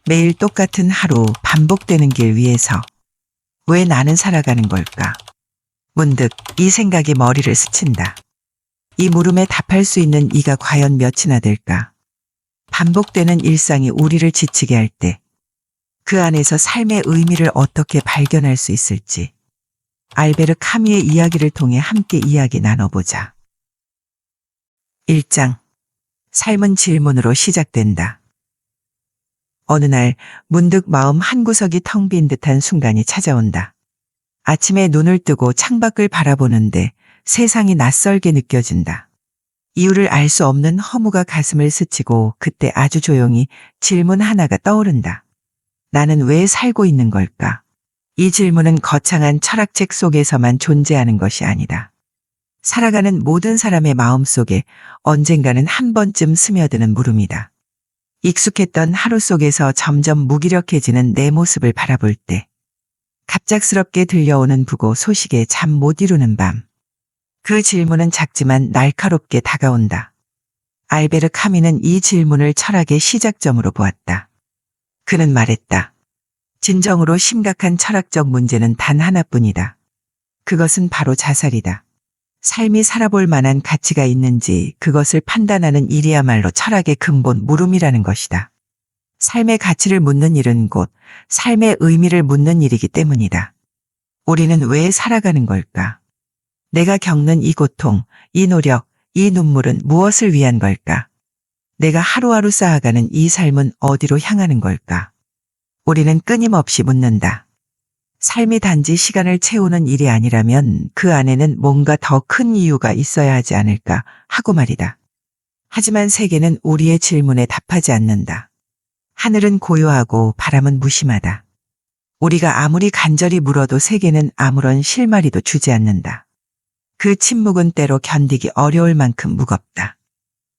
매일 똑같은 하루 반복되는 길 위에서 왜 나는 살아가는 걸까? 문득 이 생각이 머리를 스친다. 이 물음에 답할 수 있는 이가 과연 몇이나 될까? 반복되는 일상이 우리를 지치게 할 때 그 안에서 삶의 의미를 어떻게 발견할 수 있을지 알베르 카뮈의 이야기를 통해 함께 이야기 나눠보자. 1장. 삶은 질문으로 시작된다. 어느 날 문득 마음 한구석이 텅 빈 듯한 순간이 찾아온다. 아침에 눈을 뜨고 창밖을 바라보는데 세상이 낯설게 느껴진다. 이유를 알 수 없는 허무가 가슴을 스치고 그때 아주 조용히 질문 하나가 떠오른다. 나는 왜 살고 있는 걸까? 이 질문은 거창한 철학책 속에서만 존재하는 것이 아니다. 살아가는 모든 사람의 마음속에 언젠가는 한 번쯤 스며드는 물음이다. 익숙했던 하루 속에서 점점 무기력해지는 내 모습을 바라볼 때 갑작스럽게 들려오는 부고 소식에 잠 못 이루는 밤. 그 질문은 작지만 날카롭게 다가온다. 알베르 카뮈는 이 질문을 철학의 시작점으로 보았다. 그는 말했다. 진정으로 심각한 철학적 문제는 단 하나뿐이다. 그것은 바로 자살이다. 삶이 살아볼 만한 가치가 있는지 그것을 판단하는 일이야말로 철학의 근본 물음이라는 것이다. 삶의 가치를 묻는 일은 곧 삶의 의미를 묻는 일이기 때문이다. 우리는 왜 살아가는 걸까? 내가 겪는 이 고통, 이 노력, 이 눈물은 무엇을 위한 걸까? 내가 하루하루 쌓아가는 이 삶은 어디로 향하는 걸까? 우리는 끊임없이 묻는다. 삶이 단지 시간을 채우는 일이 아니라면 그 안에는 뭔가 더 큰 이유가 있어야 하지 않을까 하고 말이다. 하지만 세계는 우리의 질문에 답하지 않는다. 하늘은 고요하고 바람은 무심하다. 우리가 아무리 간절히 물어도 세계는 아무런 실마리도 주지 않는다. 그 침묵은 때로 견디기 어려울 만큼 무겁다.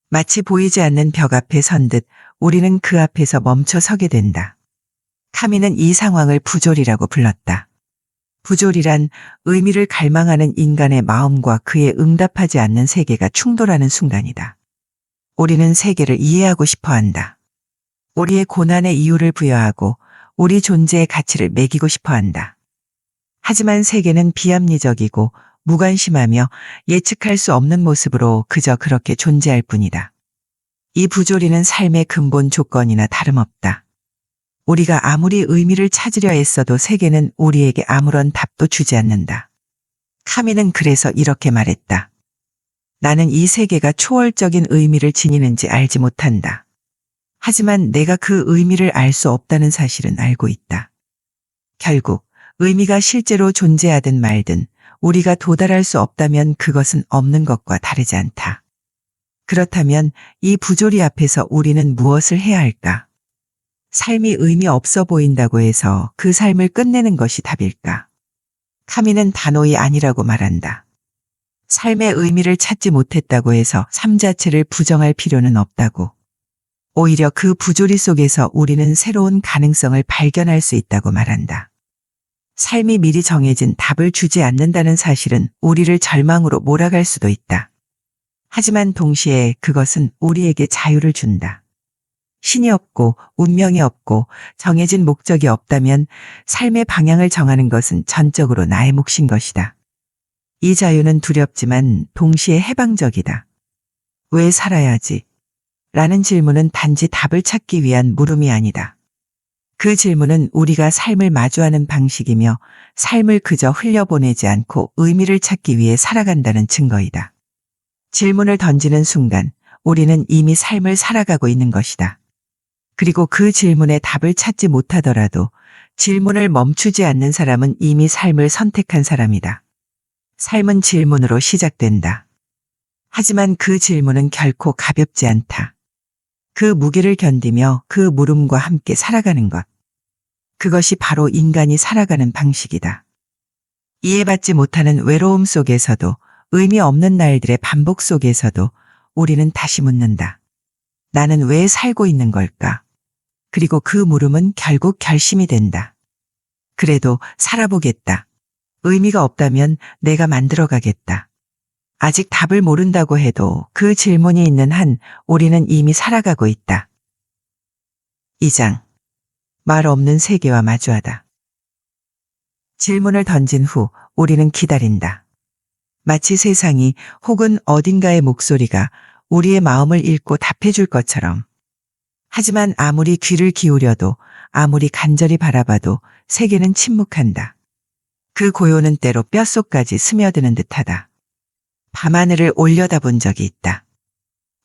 마치 보이지 않는 벽 앞에 선 듯 우리는 그 앞에서 멈춰 서게 된다. 카뮈는 이 상황을 부조리라고 불렀다. 부조리란 의미를 갈망하는 인간의 마음과 그에 응답하지 않는 세계가 충돌하는 순간이다. 우리는 세계를 이해하고 싶어 한다. 우리의 고난의 이유를 부여하고 우리 존재의 가치를 매기고 싶어 한다. 하지만 세계는 비합리적이고 무관심하며 예측할 수 없는 모습으로 그저 그렇게 존재할 뿐이다. 이 부조리는 삶의 근본 조건이나 다름없다. 우리가 아무리 의미를 찾으려 애써도 세계는 우리에게 아무런 답도 주지 않는다. 카뮈는 그래서 이렇게 말했다. 나는 이 세계가 초월적인 의미를 지니는지 알지 못한다. 하지만 내가 그 의미를 알 수 없다는 사실은 알고 있다. 결국 의미가 실제로 존재하든 말든 우리가 도달할 수 없다면 그것은 없는 것과 다르지 않다. 그렇다면 이 부조리 앞에서 우리는 무엇을 해야 할까? 삶이 의미 없어 보인다고 해서 그 삶을 끝내는 것이 답일까? 카뮈는 단호히 아니라고 말한다. 삶의 의미를 찾지 못했다고 해서 삶 자체를 부정할 필요는 없다고. 오히려 그 부조리 속에서 우리는 새로운 가능성을 발견할 수 있다고 말한다. 삶이 미리 정해진 답을 주지 않는다는 사실은 우리를 절망으로 몰아갈 수도 있다. 하지만 동시에 그것은 우리에게 자유를 준다. 신이 없고 운명이 없고 정해진 목적이 없다면 삶의 방향을 정하는 것은 전적으로 나의 몫인 것이다. 이 자유는 두렵지만 동시에 해방적이다. 왜 살아야지? 라는 질문은 단지 답을 찾기 위한 물음이 아니다. 그 질문은 우리가 삶을 마주하는 방식이며 삶을 그저 흘려보내지 않고 의미를 찾기 위해 살아간다는 증거이다. 질문을 던지는 순간 우리는 이미 삶을 살아가고 있는 것이다. 그리고 그 질문에 답을 찾지 못하더라도 질문을 멈추지 않는 사람은 이미 삶을 선택한 사람이다. 삶은 질문으로 시작된다. 하지만 그 질문은 결코 가볍지 않다. 그 무게를 견디며 그 물음과 함께 살아가는 것. 그것이 바로 인간이 살아가는 방식이다. 이해받지 못하는 외로움 속에서도 의미 없는 날들의 반복 속에서도 우리는 다시 묻는다. 나는 왜 살고 있는 걸까? 그리고 그 물음은 결국 결심이 된다. 그래도 살아보겠다. 의미가 없다면 내가 만들어가겠다. 아직 답을 모른다고 해도 그 질문이 있는 한 우리는 이미 살아가고 있다. 2장. 말 없는 세계와 마주하다. 질문을 던진 후 우리는 기다린다. 마치 세상이 혹은 어딘가의 목소리가 우리의 마음을 읽고 답해줄 것처럼. 하지만 아무리 귀를 기울여도 아무리 간절히 바라봐도 세계는 침묵한다. 그 고요는 때로 뼛속까지 스며드는 듯하다. 밤하늘을 올려다본 적이 있다.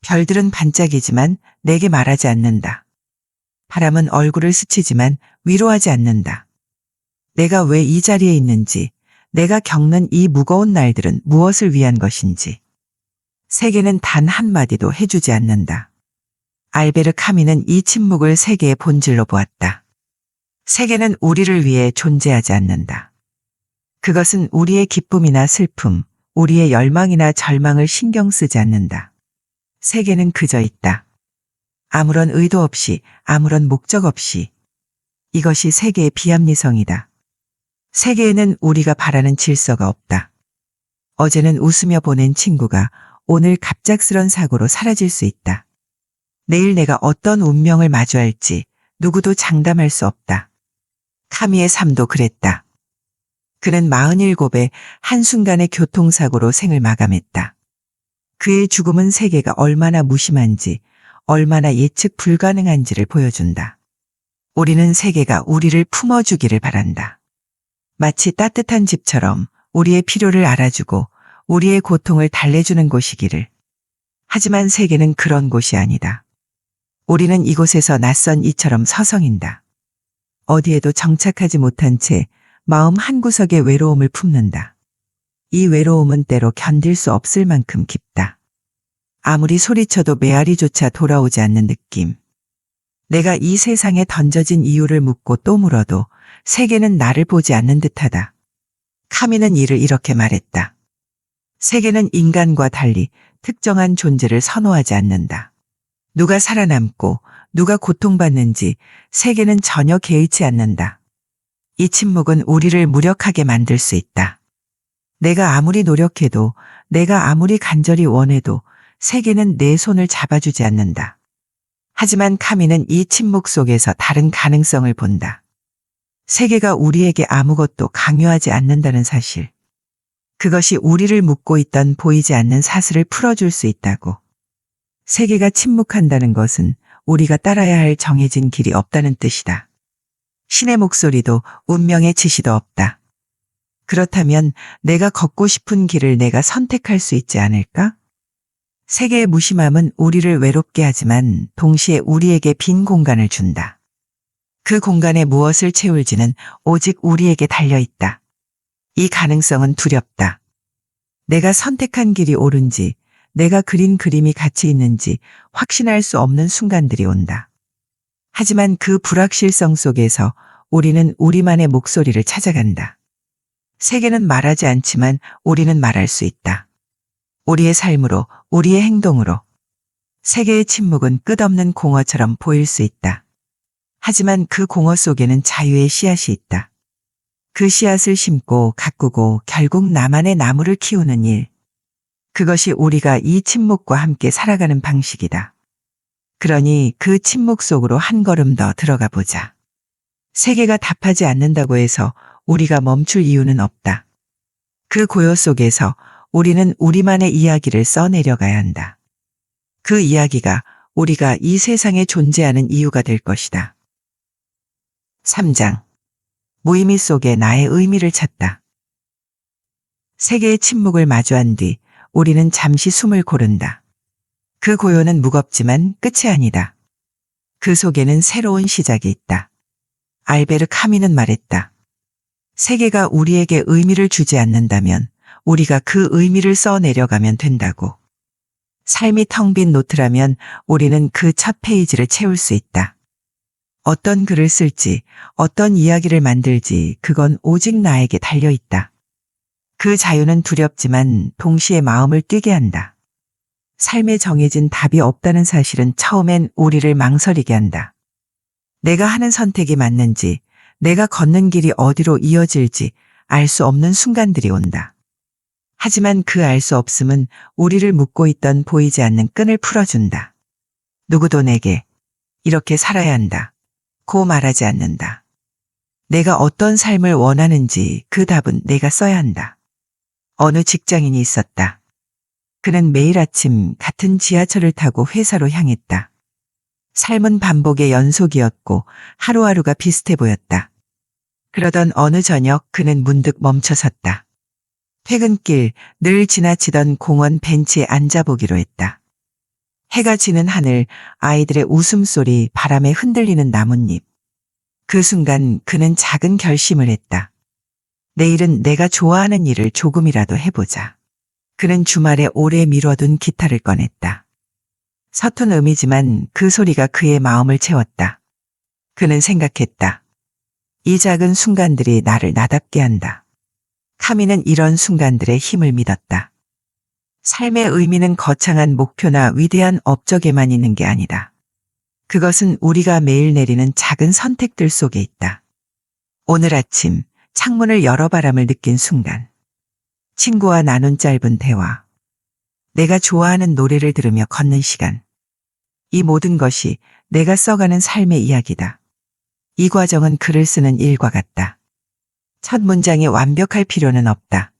별들은 반짝이지만 내게 말하지 않는다. 바람은 얼굴을 스치지만 위로하지 않는다. 내가 왜 이 자리에 있는지, 내가 겪는 이 무거운 날들은 무엇을 위한 것인지. 세계는 단 한마디도 해주지 않는다. 알베르 카미는 이 침묵을 세계의 본질로 보았다. 세계는 우리를 위해 존재하지 않는다. 그것은 우리의 기쁨이나 슬픔, 우리의 열망이나 절망을 신경 쓰지 않는다. 세계는 그저 있다. 아무런 의도 없이, 아무런 목적 없이. 이것이 세계의 비합리성이다. 세계에는 우리가 바라는 질서가 없다. 어제는 웃으며 보낸 친구가 오늘 갑작스런 사고로 사라질 수 있다. 내일 내가 어떤 운명을 마주할지 누구도 장담할 수 없다. 카미의 삶도 그랬다. 그는 47에 한순간의 교통사고로 생을 마감했다. 그의 죽음은 세계가 얼마나 무심한지, 얼마나 예측 불가능한지를 보여준다. 우리는 세계가 우리를 품어주기를 바란다. 마치 따뜻한 집처럼 우리의 필요를 알아주고 우리의 고통을 달래주는 곳이기를. 하지만 세계는 그런 곳이 아니다. 우리는 이곳에서 낯선 이처럼 서성인다. 어디에도 정착하지 못한 채 마음 한구석에 외로움을 품는다. 이 외로움은 때로 견딜 수 없을 만큼 깊다. 아무리 소리쳐도 메아리조차 돌아오지 않는 느낌. 내가 이 세상에 던져진 이유를 묻고 또 물어도 세계는 나를 보지 않는 듯하다. 카미는 이를 이렇게 말했다. 세계는 인간과 달리 특정한 존재를 선호하지 않는다. 누가 살아남고 누가 고통받는지 세계는 전혀 개의치 않는다. 이 침묵은 우리를 무력하게 만들 수 있다. 내가 아무리 노력해도, 내가 아무리 간절히 원해도 세계는 내 손을 잡아주지 않는다. 하지만 카미는 이 침묵 속에서 다른 가능성을 본다. 세계가 우리에게 아무것도 강요하지 않는다는 사실. 그것이 우리를 묶고 있던 보이지 않는 사슬을 풀어줄 수 있다고. 세계가 침묵한다는 것은 우리가 따라야 할 정해진 길이 없다는 뜻이다. 신의 목소리도 운명의 지시도 없다. 그렇다면 내가 걷고 싶은 길을 내가 선택할 수 있지 않을까? 세계의 무심함은 우리를 외롭게 하지만 동시에 우리에게 빈 공간을 준다. 그 공간에 무엇을 채울지는 오직 우리에게 달려있다. 이 가능성은 두렵다. 내가 선택한 길이 옳은지, 내가 그린 그림이 가치 있는지 확신할 수 없는 순간들이 온다. 하지만 그 불확실성 속에서 우리는 우리만의 목소리를 찾아간다. 세계는 말하지 않지만 우리는 말할 수 있다. 우리의 삶으로, 우리의 행동으로. 세계의 침묵은 끝없는 공허처럼 보일 수 있다. 하지만 그 공허 속에는 자유의 씨앗이 있다. 그 씨앗을 심고 가꾸고 결국 나만의 나무를 키우는 일. 그것이 우리가 이 침묵과 함께 살아가는 방식이다. 그러니 그 침묵 속으로 한 걸음 더 들어가 보자. 세계가 답하지 않는다고 해서 우리가 멈출 이유는 없다. 그 고요 속에서 우리는 우리만의 이야기를 써내려가야 한다. 그 이야기가 우리가 이 세상에 존재하는 이유가 될 것이다. 3장. 무의미 속에 나의 의미를 찾다. 세계의 침묵을 마주한 뒤 우리는 잠시 숨을 고른다. 그 고요는 무겁지만 끝이 아니다. 그 속에는 새로운 시작이 있다. 알베르 카미는 말했다. 세계가 우리에게 의미를 주지 않는다면 우리가 그 의미를 써내려가면 된다고. 삶이 텅 빈 노트라면 우리는 그 첫 페이지를 채울 수 있다. 어떤 글을 쓸지, 어떤 이야기를 만들지 그건 오직 나에게 달려있다. 그 자유는 두렵지만 동시에 마음을 뛰게 한다. 삶에 정해진 답이 없다는 사실은 처음엔 우리를 망설이게 한다. 내가 하는 선택이 맞는지, 내가 걷는 길이 어디로 이어질지 알 수 없는 순간들이 온다. 하지만 그 알 수 없음은 우리를 묶고 있던 보이지 않는 끈을 풀어준다. 누구도 내게 이렇게 살아야 한다. 고 말하지 않는다. 내가 어떤 삶을 원하는지 그 답은 내가 써야 한다. 어느 직장인이 있었다. 그는 매일 아침 같은 지하철을 타고 회사로 향했다. 삶은 반복의 연속이었고 하루하루가 비슷해 보였다. 그러던 어느 저녁 그는 문득 멈춰섰다. 퇴근길 늘 지나치던 공원 벤치에 앉아보기로 했다. 해가 지는 하늘, 아이들의 웃음소리, 바람에 흔들리는 나뭇잎. 그 순간 그는 작은 결심을 했다. 내일은 내가 좋아하는 일을 조금이라도 해보자. 그는 주말에 오래 미뤄둔 기타를 꺼냈다. 서툰 음이지만 그 소리가 그의 마음을 채웠다. 그는 생각했다. 이 작은 순간들이 나를 나답게 한다. 카미는 이런 순간들의 힘을 믿었다. 삶의 의미는 거창한 목표나 위대한 업적에만 있는 게 아니다. 그것은 우리가 매일 내리는 작은 선택들 속에 있다. 오늘 아침 창문을 열어 바람을 느낀 순간. 친구와 나눈 짧은 대화. 내가 좋아하는 노래를 들으며 걷는 시간. 이 모든 것이 내가 써가는 삶의 이야기다. 이 과정은 글을 쓰는 일과 같다. 첫 문장이 완벽할 필요는 없다.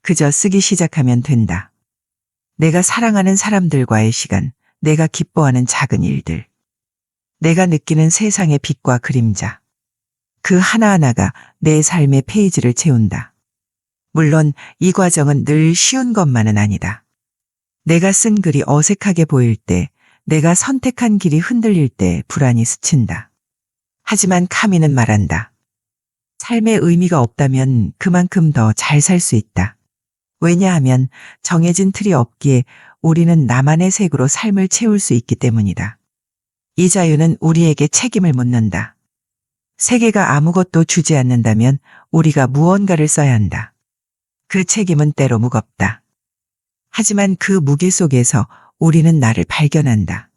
그저 쓰기 시작하면 된다. 내가 사랑하는 사람들과의 시간, 내가 기뻐하는 작은 일들. 내가 느끼는 세상의 빛과 그림자. 그 하나하나가 내 삶의 페이지를 채운다. 물론 이 과정은 늘 쉬운 것만은 아니다. 내가 쓴 글이 어색하게 보일 때, 내가 선택한 길이 흔들릴 때 불안이 스친다. 하지만 카미는 말한다. 삶의 의미가 없다면 그만큼 더 잘 살 수 있다. 왜냐하면 정해진 틀이 없기에 우리는 나만의 색으로 삶을 채울 수 있기 때문이다. 이 자유는 우리에게 책임을 묻는다. 세계가 아무것도 주지 않는다면 우리가 무언가를 써야 한다. 그 책임은 때로 무겁다. 하지만 그 무게 속에서 우리는 나를 발견한다.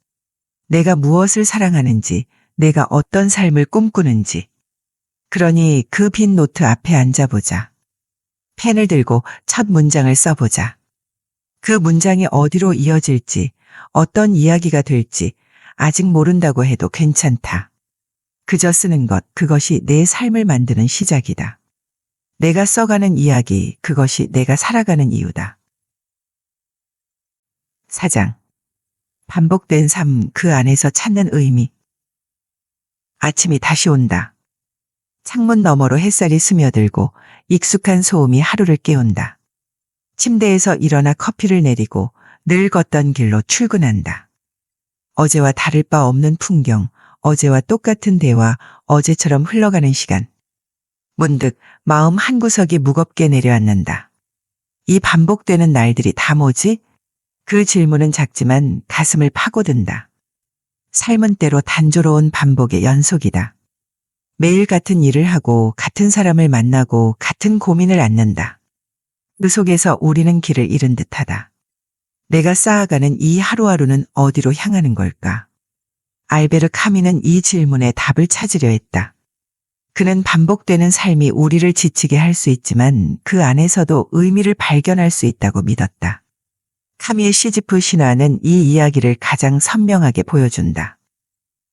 내가 무엇을 사랑하는지, 내가 어떤 삶을 꿈꾸는지. 그러니 그 빈 노트 앞에 앉아보자. 펜을 들고 첫 문장을 써보자. 그 문장이 어디로 이어질지, 어떤 이야기가 될지 아직 모른다고 해도 괜찮다. 그저 쓰는 것, 그것이 내 삶을 만드는 시작이다. 내가 써가는 이야기, 그것이 내가 살아가는 이유다. 4장. 반복된 삶, 그 안에서 찾는 의미. 아침이 다시 온다. 창문 너머로 햇살이 스며들고 익숙한 소음이 하루를 깨운다. 침대에서 일어나 커피를 내리고 늘 걷던 길로 출근한다. 어제와 다를 바 없는 풍경, 어제와 똑같은 대화, 어제처럼 흘러가는 시간. 문득 마음 한구석이 무겁게 내려앉는다. 이 반복되는 날들이 다 뭐지? 그 질문은 작지만 가슴을 파고든다. 삶은 때로 단조로운 반복의 연속이다. 매일 같은 일을 하고 같은 사람을 만나고 같은 고민을 안는다. 그 속에서 우리는 길을 잃은 듯하다. 내가 쌓아가는 이 하루하루는 어디로 향하는 걸까? 알베르 카미는 이 질문에 답을 찾으려 했다. 그는 반복되는 삶이 우리를 지치게 할 수 있지만 그 안에서도 의미를 발견할 수 있다고 믿었다. 카미의 시지프 신화는 이 이야기를 가장 선명하게 보여준다.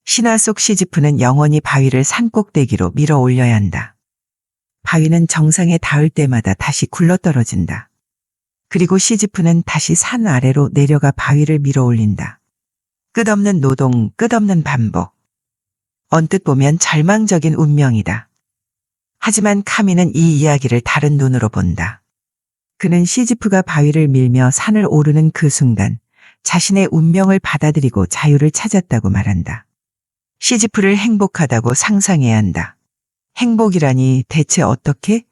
신화 속 시지프는 영원히 바위를 산꼭대기로 밀어 올려야 한다. 바위는 정상에 닿을 때마다 다시 굴러떨어진다. 그리고 시지프는 다시 산 아래로 내려가 바위를 밀어 올린다. 끝없는 노동, 끝없는 반복. 언뜻 보면 절망적인 운명이다. 하지만 카미는 이 이야기를 다른 눈으로 본다. 그는 시지프가 바위를 밀며 산을 오르는 그 순간 자신의 운명을 받아들이고 자유를 찾았다고 말한다. 시지프를 행복하다고 상상해야 한다. 행복이라니 대체 어떻게?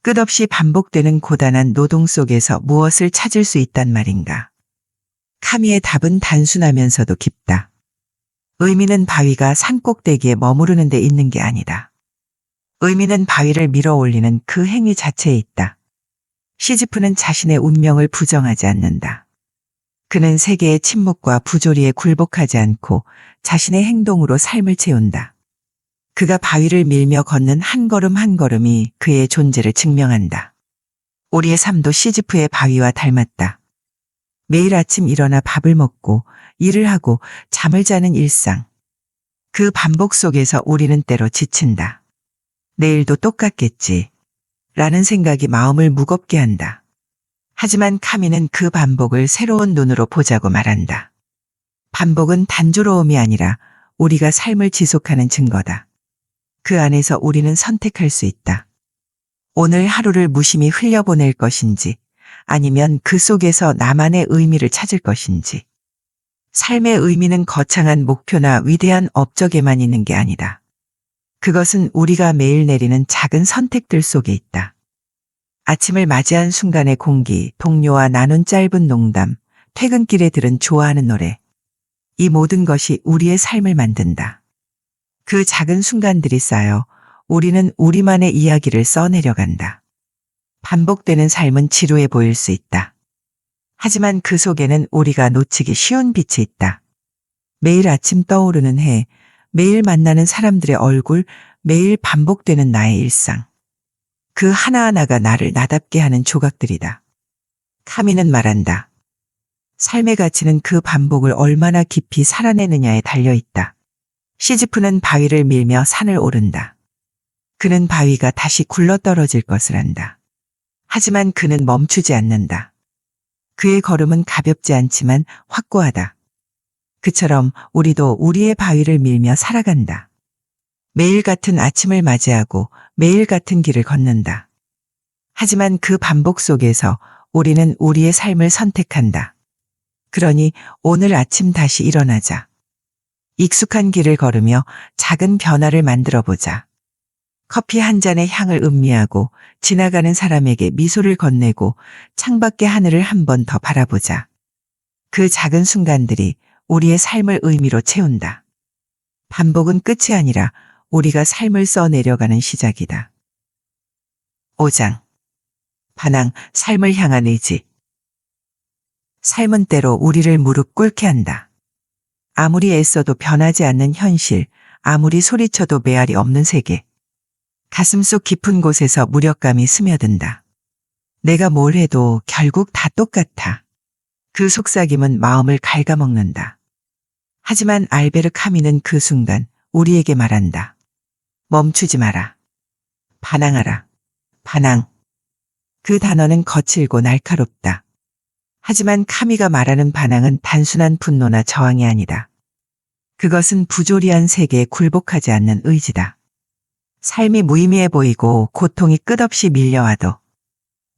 끝없이 반복되는 고단한 노동 속에서 무엇을 찾을 수 있단 말인가? 카미의 답은 단순하면서도 깊다. 의미는 바위가 산꼭대기에 머무르는 데 있는 게 아니다. 의미는 바위를 밀어 올리는 그 행위 자체에 있다. 시지프는 자신의 운명을 부정하지 않는다. 그는 세계의 침묵과 부조리에 굴복하지 않고 자신의 행동으로 삶을 채운다. 그가 바위를 밀며 걷는 한 걸음 한 걸음이 그의 존재를 증명한다. 우리의 삶도 시지프의 바위와 닮았다. 매일 아침 일어나 밥을 먹고 일을 하고 잠을 자는 일상. 그 반복 속에서 우리는 때로 지친다. 내일도 똑같겠지. 라는 생각이 마음을 무겁게 한다. 하지만 카미는 그 반복을 새로운 눈으로 보자고 말한다. 반복은 단조로움이 아니라 우리가 삶을 지속하는 증거다. 그 안에서 우리는 선택할 수 있다. 오늘 하루를 무심히 흘려보낼 것인지 아니면 그 속에서 나만의 의미를 찾을 것인지. 삶의 의미는 거창한 목표나 위대한 업적에만 있는 게 아니다. 그것은 우리가 매일 내리는 작은 선택들 속에 있다. 아침을 맞이한 순간의 공기, 동료와 나눈 짧은 농담, 퇴근길에 들은 좋아하는 노래. 이 모든 것이 우리의 삶을 만든다. 그 작은 순간들이 쌓여 우리는 우리만의 이야기를 써내려간다. 반복되는 삶은 지루해 보일 수 있다. 하지만 그 속에는 우리가 놓치기 쉬운 빛이 있다. 매일 아침 떠오르는 해, 매일 만나는 사람들의 얼굴, 매일 반복되는 나의 일상. 그 하나하나가 나를 나답게 하는 조각들이다. 카미는 말한다. 삶의 가치는 그 반복을 얼마나 깊이 살아내느냐에 달려있다. 시즈프는 바위를 밀며 산을 오른다. 그는 바위가 다시 굴러떨어질 것을 안다. 하지만 그는 멈추지 않는다. 그의 걸음은 가볍지 않지만 확고하다. 그처럼 우리도 우리의 바위를 밀며 살아간다. 매일 같은 아침을 맞이하고 매일 같은 길을 걷는다. 하지만 그 반복 속에서 우리는 우리의 삶을 선택한다. 그러니 오늘 아침 다시 일어나자. 익숙한 길을 걸으며 작은 변화를 만들어 보자. 커피 한 잔의 향을 음미하고 지나가는 사람에게 미소를 건네고 창밖의 하늘을 한 번 더 바라보자. 그 작은 순간들이 우리의 삶을 의미로 채운다. 반복은 끝이 아니라 우리가 삶을 써내려가는 시작이다. 5장. 반항, 삶을 향한 의지. 삶은 때로 우리를 무릎 꿇게 한다. 아무리 애써도 변하지 않는 현실, 아무리 소리쳐도 메아리 없는 세계. 가슴속 깊은 곳에서 무력감이 스며든다. 내가 뭘 해도 결국 다 똑같아. 그 속삭임은 마음을 갉아먹는다. 하지만 알베르 카미는 그 순간 우리에게 말한다. 멈추지 마라. 반항하라. 반항. 그 단어는 거칠고 날카롭다. 하지만 카미가 말하는 반항은 단순한 분노나 저항이 아니다. 그것은 부조리한 세계에 굴복하지 않는 의지다. 삶이 무의미해 보이고 고통이 끝없이 밀려와도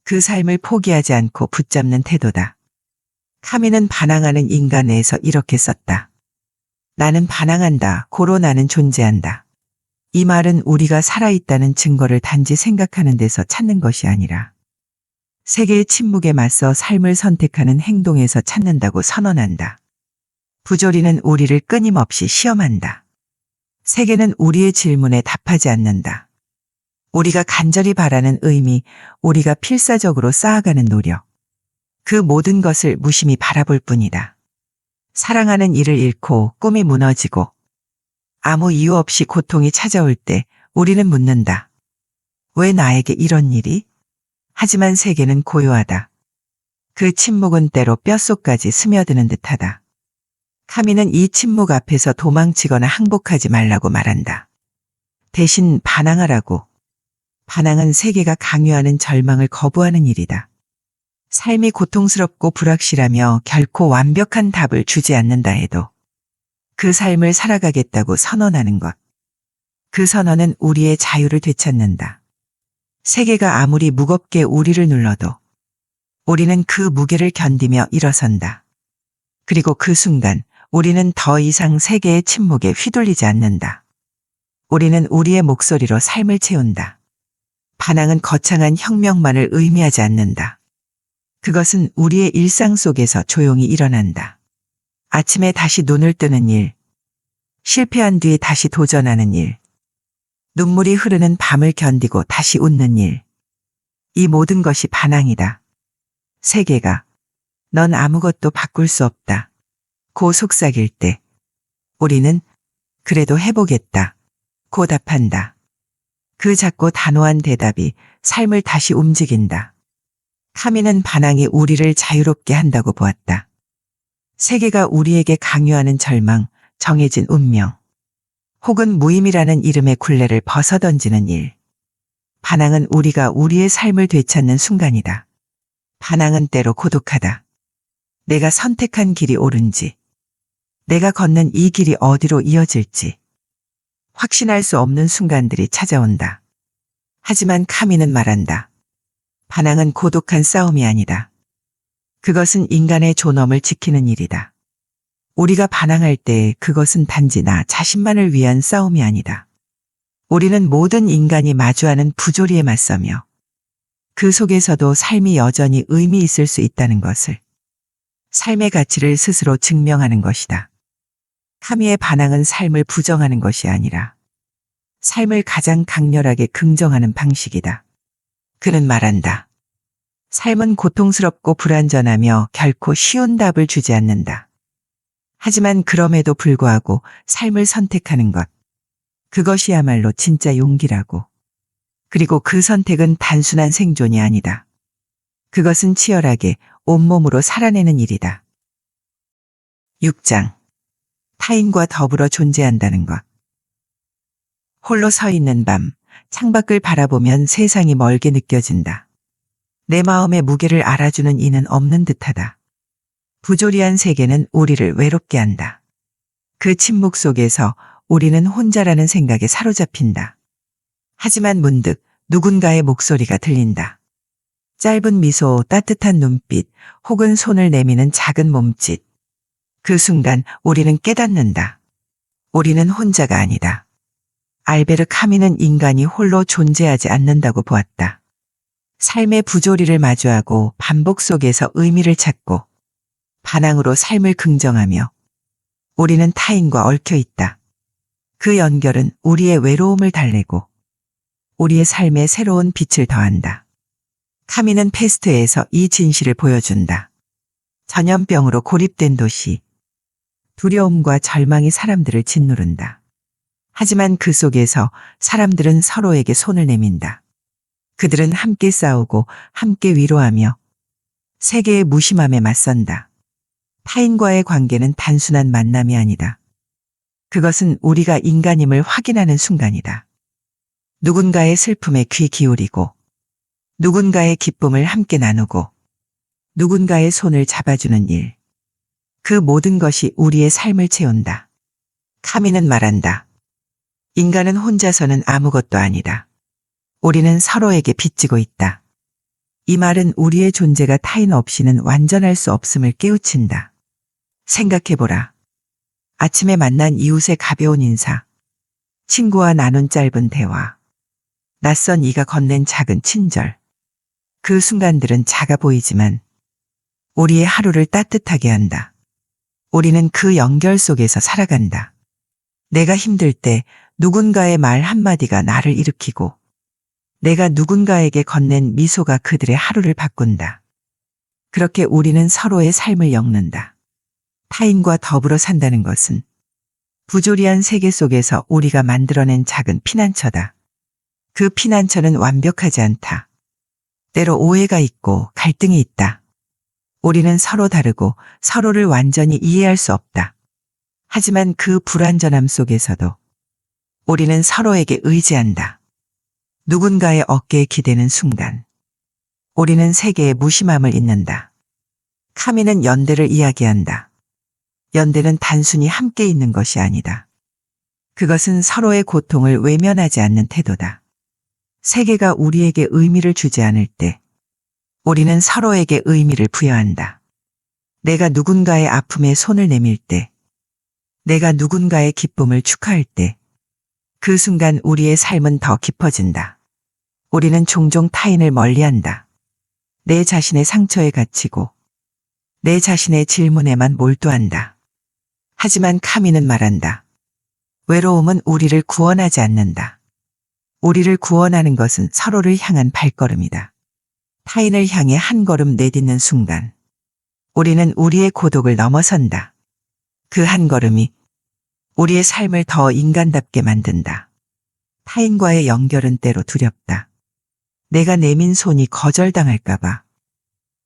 그 삶을 포기하지 않고 붙잡는 태도다. 카미는 반항하는 인간에서 이렇게 썼다. 나는 반항한다. 고로 나는 존재한다. 이 말은 우리가 살아있다는 증거를 단지 생각하는 데서 찾는 것이 아니라 세계의 침묵에 맞서 삶을 선택하는 행동에서 찾는다고 선언한다. 부조리는 우리를 끊임없이 시험한다. 세계는 우리의 질문에 답하지 않는다. 우리가 간절히 바라는 의미, 우리가 필사적으로 쌓아가는 노력. 그 모든 것을 무심히 바라볼 뿐이다. 사랑하는 이를 잃고 꿈이 무너지고 아무 이유 없이 고통이 찾아올 때 우리는 묻는다. 왜 나에게 이런 일이? 하지만 세계는 고요하다. 그 침묵은 때로 뼛속까지 스며드는 듯하다. 카미는 이 침묵 앞에서 도망치거나 항복하지 말라고 말한다. 대신 반항하라고. 반항은 세계가 강요하는 절망을 거부하는 일이다. 삶이 고통스럽고 불확실하며 결코 완벽한 답을 주지 않는다 해도 그 삶을 살아가겠다고 선언하는 것. 그 선언은 우리의 자유를 되찾는다. 세계가 아무리 무겁게 우리를 눌러도 우리는 그 무게를 견디며 일어선다. 그리고 그 순간 우리는 더 이상 세계의 침묵에 휘둘리지 않는다. 우리는 우리의 목소리로 삶을 채운다. 반항은 거창한 혁명만을 의미하지 않는다. 그것은 우리의 일상 속에서 조용히 일어난다. 아침에 다시 눈을 뜨는 일, 실패한 뒤에 다시 도전하는 일, 눈물이 흐르는 밤을 견디고 다시 웃는 일. 이 모든 것이 반항이다. 세계가 넌 아무것도 바꿀 수 없다. 고 속삭일 때 우리는 그래도 해보겠다. 고 답한다. 그 작고 단호한 대답이 삶을 다시 움직인다. 카미는 반항이 우리를 자유롭게 한다고 보았다. 세계가 우리에게 강요하는 절망, 정해진 운명. 혹은 무의미라는 이름의 굴레를 벗어던지는 일. 반항은 우리가 우리의 삶을 되찾는 순간이다. 반항은 때로 고독하다. 내가 선택한 길이 옳은지, 내가 걷는 이 길이 어디로 이어질지 확신할 수 없는 순간들이 찾아온다. 하지만 카미는 말한다. 반항은 고독한 싸움이 아니다. 그것은 인간의 존엄을 지키는 일이다. 우리가 반항할 때 그것은 단지 나 자신만을 위한 싸움이 아니다. 우리는 모든 인간이 마주하는 부조리에 맞서며 그 속에서도 삶이 여전히 의미 있을 수 있다는 것을, 삶의 가치를 스스로 증명하는 것이다. 카미의 반항은 삶을 부정하는 것이 아니라 삶을 가장 강렬하게 긍정하는 방식이다. 그는 말한다. 삶은 고통스럽고 불완전하며 결코 쉬운 답을 주지 않는다. 하지만 그럼에도 불구하고 삶을 선택하는 것, 그것이야말로 진짜 용기라고. 그리고 그 선택은 단순한 생존이 아니다. 그것은 치열하게 온몸으로 살아내는 일이다. 6장. 타인과 더불어 존재한다는 것. 홀로 서 있는 밤, 창밖을 바라보면 세상이 멀게 느껴진다. 내 마음의 무게를 알아주는 이는 없는 듯하다. 부조리한 세계는 우리를 외롭게 한다. 그 침묵 속에서 우리는 혼자라는 생각에 사로잡힌다. 하지만 문득 누군가의 목소리가 들린다. 짧은 미소, 따뜻한 눈빛, 혹은 손을 내미는 작은 몸짓. 그 순간 우리는 깨닫는다. 우리는 혼자가 아니다. 알베르 카미는 인간이 홀로 존재하지 않는다고 보았다. 삶의 부조리를 마주하고 반복 속에서 의미를 찾고 반항으로 삶을 긍정하며 우리는 타인과 얽혀 있다. 그 연결은 우리의 외로움을 달래고 우리의 삶에 새로운 빛을 더한다. 카미는 페스트에서 이 진실을 보여준다. 전염병으로 고립된 도시. 두려움과 절망이 사람들을 짓누른다. 하지만 그 속에서 사람들은 서로에게 손을 내민다. 그들은 함께 싸우고 함께 위로하며 세계의 무심함에 맞선다. 타인과의 관계는 단순한 만남이 아니다. 그것은 우리가 인간임을 확인하는 순간이다. 누군가의 슬픔에 귀 기울이고 누군가의 기쁨을 함께 나누고 누군가의 손을 잡아주는 일. 그 모든 것이 우리의 삶을 채운다. 카미는 말한다. 인간은 혼자서는 아무것도 아니다. 우리는 서로에게 빚지고 있다. 이 말은 우리의 존재가 타인 없이는 완전할 수 없음을 깨우친다. 생각해보라. 아침에 만난 이웃의 가벼운 인사, 친구와 나눈 짧은 대화, 낯선 이가 건넨 작은 친절. 그 순간들은 작아 보이지만 우리의 하루를 따뜻하게 한다. 우리는 그 연결 속에서 살아간다. 내가 힘들 때 누군가의 말 한마디가 나를 일으키고 내가 누군가에게 건넨 미소가 그들의 하루를 바꾼다. 그렇게 우리는 서로의 삶을 엮는다. 타인과 더불어 산다는 것은 부조리한 세계 속에서 우리가 만들어낸 작은 피난처다. 그 피난처는 완벽하지 않다. 때로 오해가 있고 갈등이 있다. 우리는 서로 다르고 서로를 완전히 이해할 수 없다. 하지만 그 불완전함 속에서도 우리는 서로에게 의지한다. 누군가의 어깨에 기대는 순간 우리는 세계의 무심함을 잇는다. 카미는 연대를 이야기한다. 연대는 단순히 함께 있는 것이 아니다. 그것은 서로의 고통을 외면하지 않는 태도다. 세계가 우리에게 의미를 주지 않을 때 우리는 서로에게 의미를 부여한다. 내가 누군가의 아픔에 손을 내밀 때, 내가 누군가의 기쁨을 축하할 때, 그 순간 우리의 삶은 더 깊어진다. 우리는 종종 타인을 멀리한다. 내 자신의 상처에 갇히고 내 자신의 질문에만 몰두한다. 하지만 카미는 말한다. 외로움은 우리를 구원하지 않는다. 우리를 구원하는 것은 서로를 향한 발걸음이다. 타인을 향해 한 걸음 내딛는 순간 우리는 우리의 고독을 넘어선다. 그 한 걸음이 우리의 삶을 더 인간답게 만든다. 타인과의 연결은 때로 두렵다. 내가 내민 손이 거절당할까봐.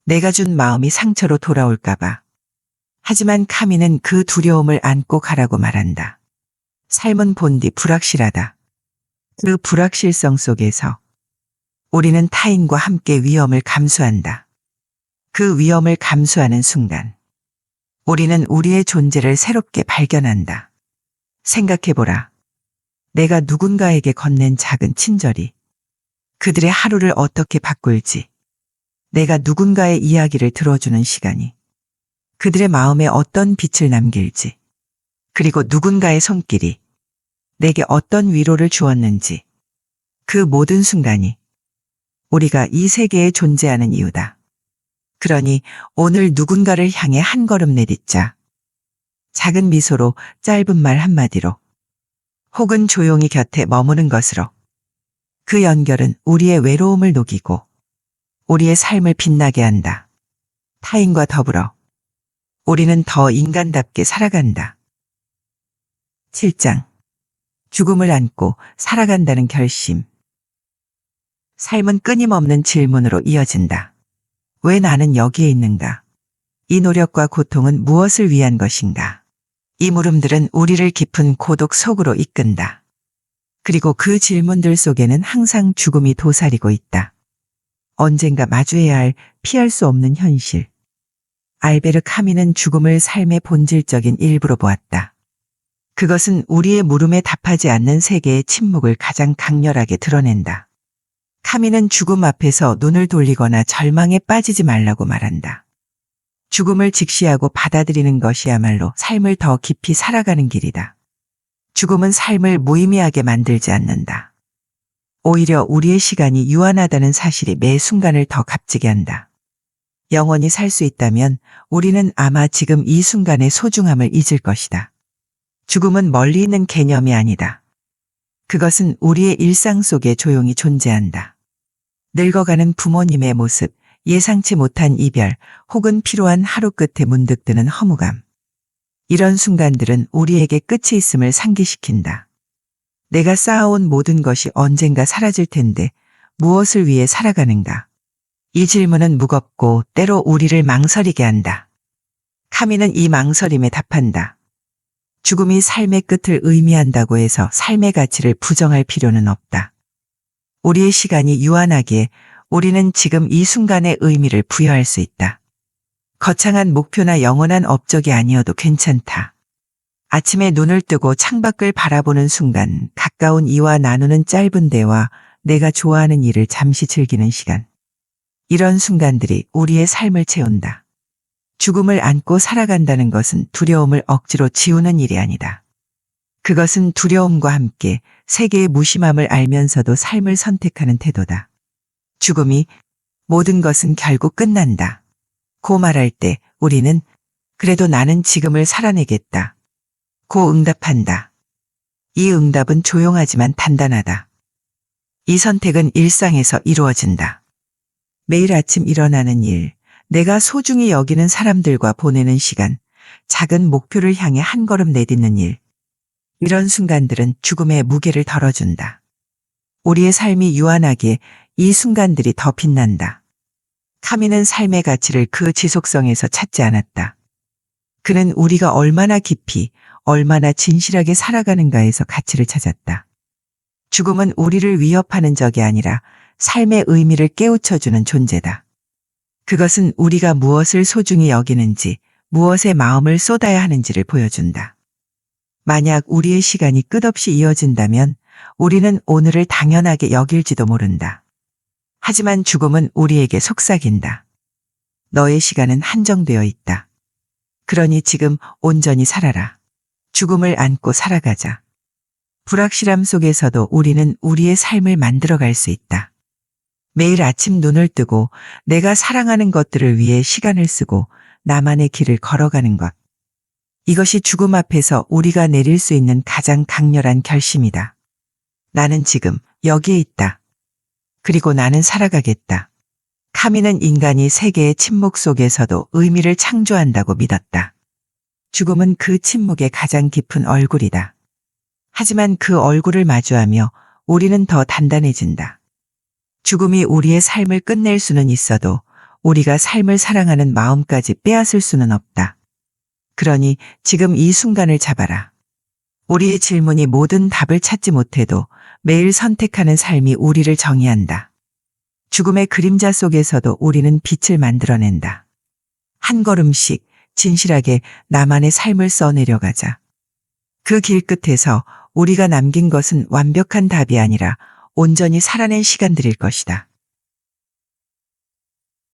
내가 준 마음이 상처로 돌아올까봐. 하지만 카미는 그 두려움을 안고 가라고 말한다. 삶은 본디 불확실하다. 그 불확실성 속에서 우리는 타인과 함께 위험을 감수한다. 그 위험을 감수하는 순간 우리는 우리의 존재를 새롭게 발견한다. 생각해보라. 내가 누군가에게 건넨 작은 친절이 그들의 하루를 어떻게 바꿀지, 내가 누군가의 이야기를 들어주는 시간이 그들의 마음에 어떤 빛을 남길지, 그리고 누군가의 손길이 내게 어떤 위로를 주었는지, 그 모든 순간이 우리가 이 세계에 존재하는 이유다. 그러니 오늘 누군가를 향해 한 걸음 내딛자. 작은 미소로, 짧은 말 한마디로, 혹은 조용히 곁에 머무는 것으로 그 연결은 우리의 외로움을 녹이고 우리의 삶을 빛나게 한다. 타인과 더불어 우리는 더 인간답게 살아간다. 7장. 죽음을 안고 살아간다는 결심. 삶은 끊임없는 질문으로 이어진다. 왜 나는 여기에 있는가? 이 노력과 고통은 무엇을 위한 것인가? 이 물음들은 우리를 깊은 고독 속으로 이끈다. 그리고 그 질문들 속에는 항상 죽음이 도사리고 있다. 언젠가 마주해야 할 피할 수 없는 현실. 알베르 카미는 죽음을 삶의 본질적인 일부로 보았다. 그것은 우리의 물음에 답하지 않는 세계의 침묵을 가장 강렬하게 드러낸다. 카미는 죽음 앞에서 눈을 돌리거나 절망에 빠지지 말라고 말한다. 죽음을 직시하고 받아들이는 것이야말로 삶을 더 깊이 살아가는 길이다. 죽음은 삶을 무의미하게 만들지 않는다. 오히려 우리의 시간이 유한하다는 사실이 매 순간을 더 값지게 한다. 영원히 살 수 있다면 우리는 아마 지금 이 순간의 소중함을 잊을 것이다. 죽음은 멀리 있는 개념이 아니다. 그것은 우리의 일상 속에 조용히 존재한다. 늙어가는 부모님의 모습, 예상치 못한 이별, 혹은 피로한 하루 끝에 문득 드는 허무감. 이런 순간들은 우리에게 끝이 있음을 상기시킨다. 내가 쌓아온 모든 것이 언젠가 사라질 텐데 무엇을 위해 살아가는가? 이 질문은 무겁고 때로 우리를 망설이게 한다. 카미는 이 망설임에 답한다. 죽음이 삶의 끝을 의미한다고 해서 삶의 가치를 부정할 필요는 없다. 우리의 시간이 유한하기에 우리는 지금 이 순간의 의미를 부여할 수 있다. 거창한 목표나 영원한 업적이 아니어도 괜찮다. 아침에 눈을 뜨고 창밖을 바라보는 순간 가까운 이와 나누는 짧은 대화, 내가 좋아하는 일을 잠시 즐기는 시간. 이런 순간들이 우리의 삶을 채운다. 죽음을 안고 살아간다는 것은 두려움을 억지로 지우는 일이 아니다. 그것은 두려움과 함께 세계의 무심함을 알면서도 삶을 선택하는 태도다. 죽음이 모든 것은 결국 끝난다. 고 말할 때 우리는 그래도 나는 지금을 살아내겠다. 고 응답한다. 이 응답은 조용하지만 단단하다. 이 선택은 일상에서 이루어진다. 매일 아침 일어나는 일, 내가 소중히 여기는 사람들과 보내는 시간, 작은 목표를 향해 한 걸음 내딛는 일. 이런 순간들은 죽음의 무게를 덜어준다. 우리의 삶이 유한하기에 이 순간들이 더 빛난다. 카미는 삶의 가치를 그 지속성에서 찾지 않았다. 그는 우리가 얼마나 깊이, 얼마나 진실하게 살아가는가에서 가치를 찾았다. 죽음은 우리를 위협하는 적이 아니라 삶의 의미를 깨우쳐주는 존재다. 그것은 우리가 무엇을 소중히 여기는지, 무엇에 마음을 쏟아야 하는지를 보여준다. 만약 우리의 시간이 끝없이 이어진다면 우리는 오늘을 당연하게 여길지도 모른다. 하지만 죽음은 우리에게 속삭인다. 너의 시간은 한정되어 있다. 그러니 지금 온전히 살아라. 죽음을 안고 살아가자. 불확실함 속에서도 우리는 우리의 삶을 만들어갈 수 있다. 매일 아침 눈을 뜨고 내가 사랑하는 것들을 위해 시간을 쓰고 나만의 길을 걸어가는 것. 이것이 죽음 앞에서 우리가 내릴 수 있는 가장 강렬한 결심이다. 나는 지금 여기에 있다. 그리고 나는 살아가겠다. 카미는 인간이 세계의 침묵 속에서도 의미를 창조한다고 믿었다. 죽음은 그 침묵의 가장 깊은 얼굴이다. 하지만 그 얼굴을 마주하며 우리는 더 단단해진다. 죽음이 우리의 삶을 끝낼 수는 있어도 우리가 삶을 사랑하는 마음까지 빼앗을 수는 없다. 그러니 지금 이 순간을 잡아라. 우리의 질문이 모든 답을 찾지 못해도 매일 선택하는 삶이 우리를 정의한다. 죽음의 그림자 속에서도 우리는 빛을 만들어낸다. 한 걸음씩 진실하게 나만의 삶을 써내려가자. 그 길 끝에서 우리가 남긴 것은 완벽한 답이 아니라 온전히 살아낸 시간들일 것이다.